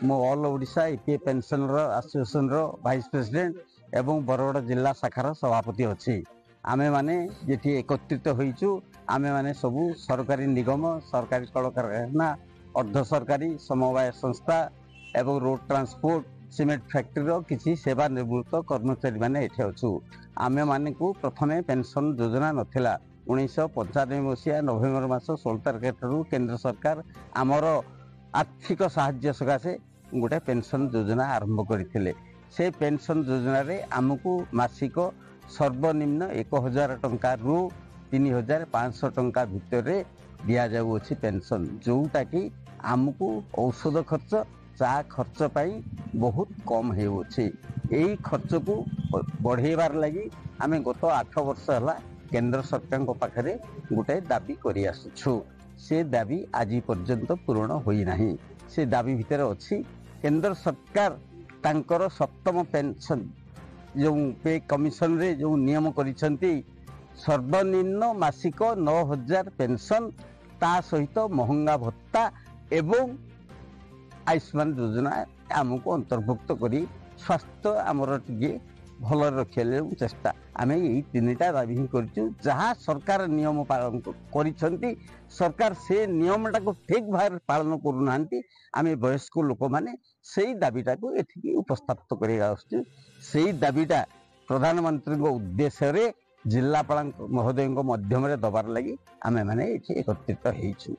मो all Odisha EPF pension association vice president एवं बरगड़ जिला शाखार सभापति अच्छी आमे माने जेठी एकत्रित होइचु आमे माने सबू सरकारी निगम सरकारी कल कारखाना अर्ध सरकारी समवाय संस्था एवं रोड ट्रांसपोर्ट सीमेंट फैक्ट्री किसी सेवा निवृत्त कर्मचारी माने एठे अच्छु आमे माने को प्रथमे पेंशन योजना नथिला 1995 मसीहा नवेम्बर मास 16 तारिख केंद्र सरकार आमर आर्थिक साहाय्य सकाशे गोटे पेंशन योजना आरंभ करते से पेंशन योजना रे आमको मासिक सर्वनिम्न 1000 टंका रु 3500 टंका भितर दिया जाउछि पेंशन जोटा कि आमको औषध खर्च चा खर्च पाई बहुत कम होउछि एई खर्च को बढ़ेबार लगी आमे गत 8 वर्ष हला केंद्र सरकार पाखरे गोटे दाबी करि आसुछु से दाबी आज पर्यंत पूर्ण होई नाही से दाबी भितर अछि केंद्र सरकार तांकर सप्तम पेंशन जो पे कमिशन रे जो नियम करिसंती सर्वनिम्न मासिक 9000 पेंशन ता सहित महंगा भत्ता एवं आयुष्मान योजना आमको अंतर्भुक्त करी स्वास्थ्य आमर टिके भल रखिले चेष्टा आमे यही तीनटा दाबी ही करछु जहाँ सरकार नियम पालन करिसंती सरकार से नियमटा को ठीक भाव पालन करू नांती आमे वयस्क लोक माने सेही दाबीटा को एठी उपस्थापित करिया आछू सेही दाबीटा प्रधानमंत्री को उद्देश्य रे जिल्लापाल महोदय मध्यम दबार लगी आमे माने एठी एकत्रित हेइछु।